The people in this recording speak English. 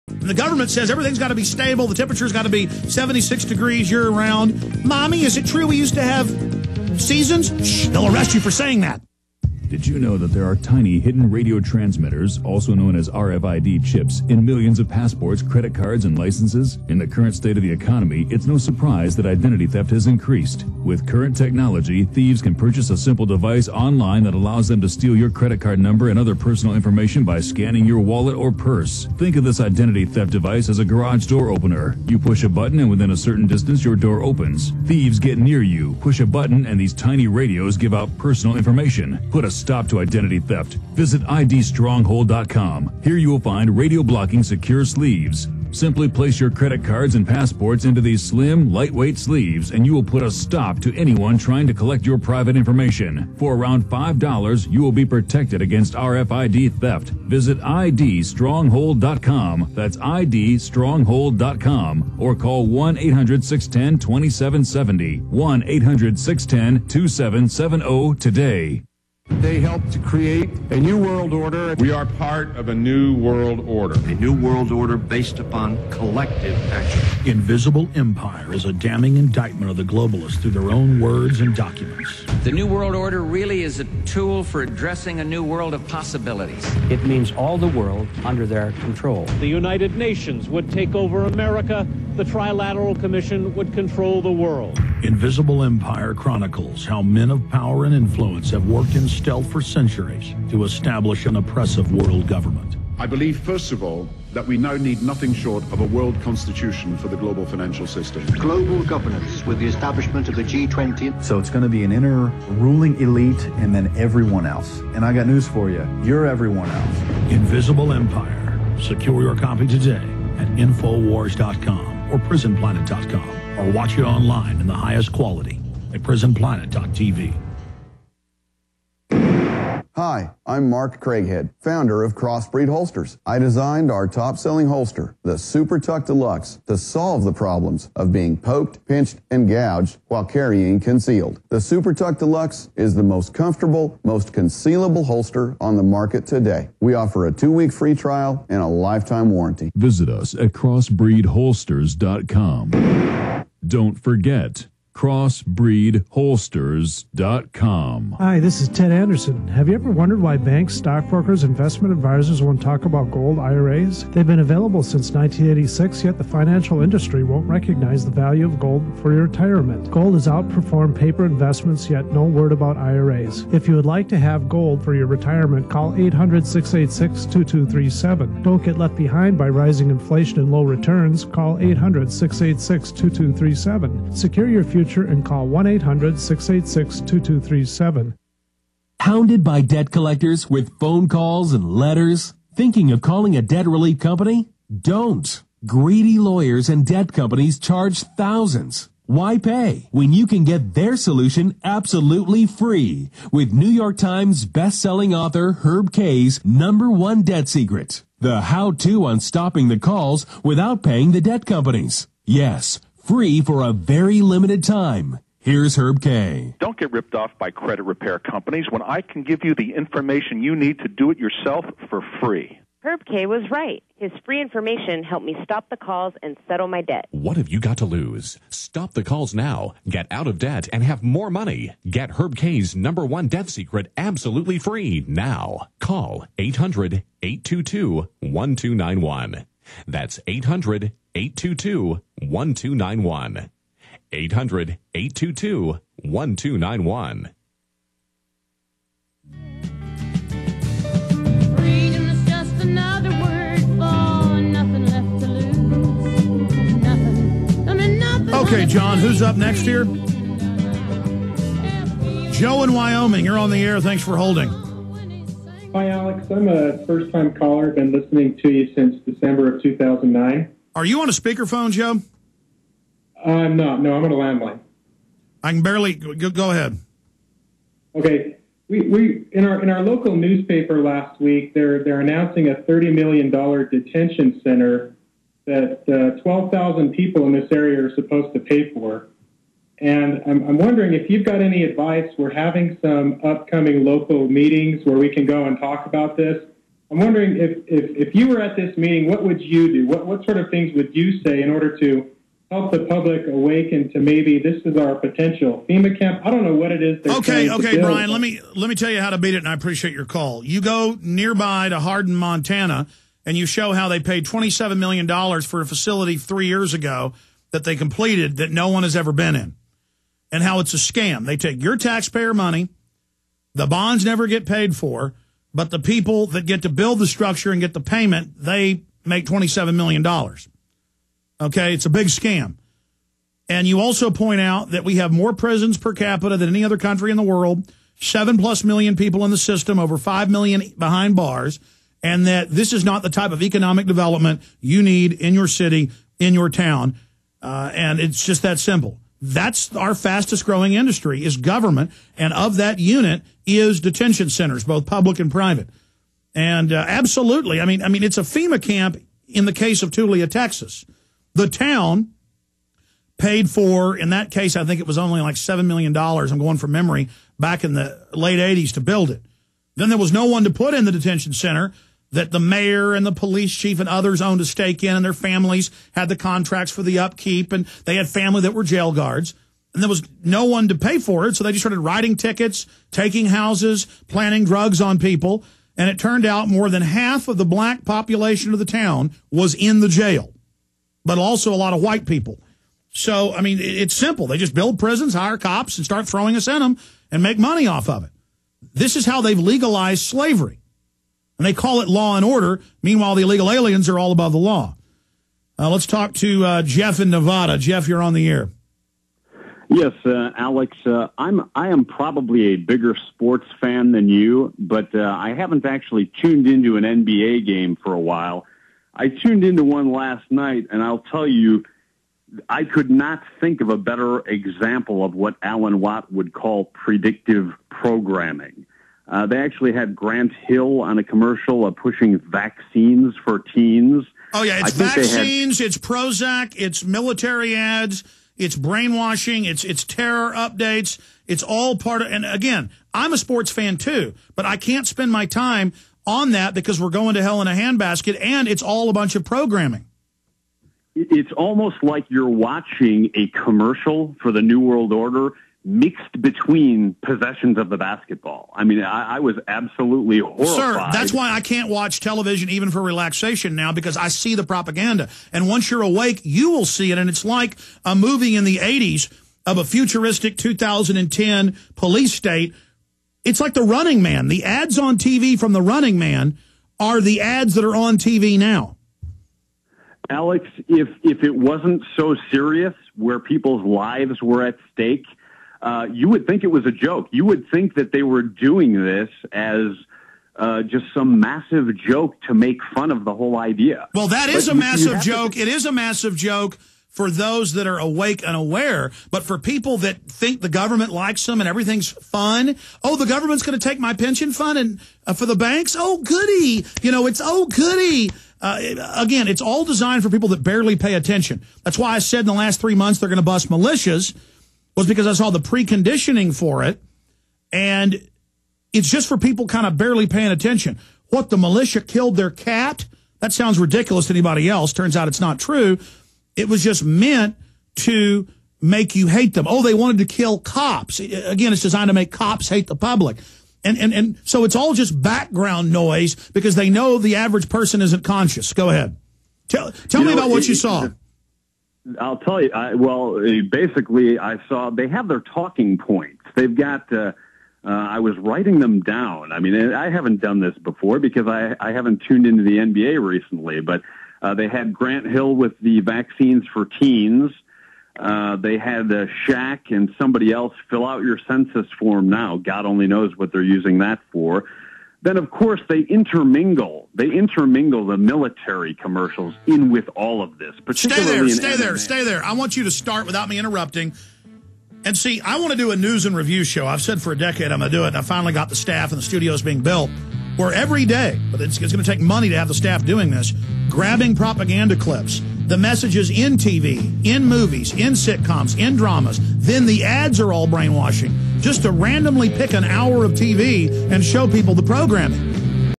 The government says everything's got to be stable. The temperature's got to be 76 degrees year-round. Mommy, is it true we used to have seasons? Shh, they'll arrest you for saying that. Did you know that there are tiny hidden radio transmitters, also known as RFID chips, in millions of passports, credit cards, and licenses? In the current state of the economy, it's no surprise that identity theft has increased. With current technology, thieves can purchase a simple device online that allows them to steal your credit card number and other personal information by scanning your wallet or purse. Think of this identity theft device as a garage door opener. You push a button and within a certain distance your door opens. Thieves get near you, push a button, and these tiny radios give out personal information. Put a stop to identity theft. Visit idstronghold.com. Here you will find radio blocking secure sleeves. Simply place your credit cards and passports into these slim, lightweight sleeves, and you will put a stop to anyone trying to collect your private information. For around $5, you will be protected against RFID theft. Visit idstronghold.com. That's idstronghold.com, or call 1-800-610-2770. 1-800-610-2770 today. They helped to create a new world order. We are part of a new world order. A new world order based upon collective action. Invisible Empire is a damning indictment of the globalists through their own words and documents. The new world order really is a tool for addressing a new world of possibilities. It means all the world under their control. The United Nations would take over America. The Trilateral Commission would control the world. Invisible Empire chronicles how men of power and influence have worked in stealth for centuries to establish an oppressive world government. I believe, first of all, that we now need nothing short of a world constitution for the global financial system. Global governance with the establishment of the G20. So it's going to be an inner ruling elite and then everyone else. And I got news for you. You're everyone else. Invisible Empire. Secure your copy today at Infowars.com or PrisonPlanet.com, or watch it online in the highest quality at PrisonPlanet.tv. Hi, I'm Mark Craighead, founder of Crossbreed Holsters. I designed our top-selling holster, the Super Tuck Deluxe, to solve the problems of being poked, pinched, and gouged while carrying concealed. The Super Tuck Deluxe is the most comfortable, most concealable holster on the market today. We offer a 2-week free trial and a lifetime warranty. Visit us at crossbreedholsters.com. Don't forget, crossbreedholsters.com. Hi, this is Ted Anderson. Have you ever wondered why banks, stockbrokers, investment advisors won't talk about gold IRAs? They've been available since 1986, yet the financial industry won't recognize the value of gold for your retirement. Gold has outperformed paper investments, yet no word about IRAs. If you would like to have gold for your retirement, call 800-686-2237. Don't get left behind by rising inflation and low returns. Call 800-686-2237. Secure your future and call 1-800-686-2237. Hounded by debt collectors with phone calls and letters? Thinking of calling a debt relief company? Don't. Greedy lawyers and debt companies charge thousands. Why pay when you can get their solution absolutely free with New York Times best-selling author Herb Kay's #1 debt secret, the how-to on stopping the calls without paying the debt companies. Yes, free for a very limited time. Here's Herb Kay. Don't get ripped off by credit repair companies when I can give you the information you need to do it yourself for free. Herb Kay was right. His free information helped me stop the calls and settle my debt. What have you got to lose? Stop the calls now. Get out of debt and have more money. Get Herb Kay's #1 debt secret absolutely free now. Call 800-822-1291. That's 800-822-1291. 800-822-1291. Freedom is just another word for nothing left to lose. Nothing. Okay, John, who's up next here? Joe in Wyoming, you're on the air. Thanks for holding. Hi, Alex. I'm a first-time caller. Been listening to you since December of 2009. Are you on a speakerphone, Joe? I'm not. No, I'm on a landline. I can barely... Go ahead. Okay. We in our local newspaper last week, they're announcing a $30 million detention center that 12,000 people in this area are supposed to pay for. And I'm wondering if you've got any advice. We're having some upcoming local meetings where we can go and talk about this. I'm wondering if you were at this meeting, what would you do? What sort of things would you say in order to help the public awaken to maybe this is our potential FEMA camp? I don't know what it is. Okay, Brian, let me tell you how to beat it, and I appreciate your call. You go nearby to Hardin, Montana, and you show how they paid $27 million for a facility 3 years ago that they completed that no one has ever been in, and how it's a scam. They take your taxpayer money, the bonds never get paid for, but the people that get to build the structure and get the payment, they make $27 million. Okay, it's a big scam. And you also point out that we have more prisons per capita than any other country in the world, 7+ million people in the system, over 5 million behind bars, and that this is not the type of economic development you need in your city, in your town, and it's just that simple. That's our fastest growing industry is government, and of that unit is detention centers, both public and private. And absolutely, I mean, it's a FEMA camp in the case of Tulia, Texas. The town paid for, in that case, I think it was only like $7 million, I'm going from memory, back in the late 80s to build it. Then there was no one to put in the detention center that the mayor and the police chief and others owned a stake in, and their families had the contracts for the upkeep, and they had family that were jail guards. And there was no one to pay for it, so they just started writing tickets, taking houses, planting drugs on people, and it turned out more than half of the black population of the town was in the jail, but also a lot of white people. So, I mean, it's simple. They just build prisons, hire cops, and start throwing us in them and make money off of it. This is how they've legalized slavery. And they call it law and order. Meanwhile, the illegal aliens are all above the law. Let's talk to Jeff in Nevada. Jeff, you're on the air. Yes, Alex, I am probably a bigger sports fan than you, but I haven't actually tuned into an NBA game for a while. I tuned into one last night, and I'll tell you, I could not think of a better example of what Alan Watt would call predictive programming. They actually had Grant Hill on a commercial pushing vaccines for teens. Oh, yeah, it's vaccines, it's Prozac, it's military ads, it's brainwashing, it's terror updates, it's all part of, and again, I'm a sports fan too, but I can't spend my time on that because we're going to hell in a handbasket, and it's all a bunch of programming. It's almost like you're watching a commercial for the New World Order mixed between possessions of the basketball. I mean, I was absolutely horrified. Sir, that's why I can't watch television even for relaxation now, because I see the propaganda. And once you're awake, you will see it. And it's like a movie in the 80s of a futuristic 2010 police state. It's like The Running Man. The ads on TV from The Running Man are the ads that are on TV now. Alex, if it wasn't so serious, where people's lives were at stake, you would think it was a joke. You would think that they were doing this as just some massive joke to make fun of the whole idea. Well, that is a massive joke. It is a massive joke for those that are awake and aware. But for people that think the government likes them and everything's fun, oh, the government's going to take my pension fund and for the banks? Oh, goody. You know, it's oh, goody. Again, it's all designed for people that barely pay attention. That's why I said in the last 3 months they're going to bust militias, was because I saw the preconditioning for it, and it's just for people kind of barely paying attention. What, the militia killed their cat? That sounds ridiculous to anybody else. Turns out it's not true. It was just meant to make you hate them. Oh, they wanted to kill cops. Again, it's designed to make cops hate the public. And so it's all just background noise because they know the average person isn't conscious. Go ahead. Tell me about what you saw. I'll tell you. Basically, I saw they have their talking points. They've got. I was writing them down. I mean, I haven't done this before because I haven't tuned into the NBA recently. But they had Grant Hill with the vaccines for teens. They had Shaq and somebody else fill out your census form now. God only knows what they're using that for. Then, of course, they intermingle the military commercials in with all of this. Stay there. I want you to start without me interrupting. And see, I want to do a news and review show. I've said for a decade I'm going to do it, and I finally got the staff, and the studio's being built, where every day, but it's going to take money to have the staff doing this, grabbing propaganda clips, the messages in TV, in movies, in sitcoms, in dramas, then the ads are all brainwashing, just to randomly pick an hour of TV and show people the programming.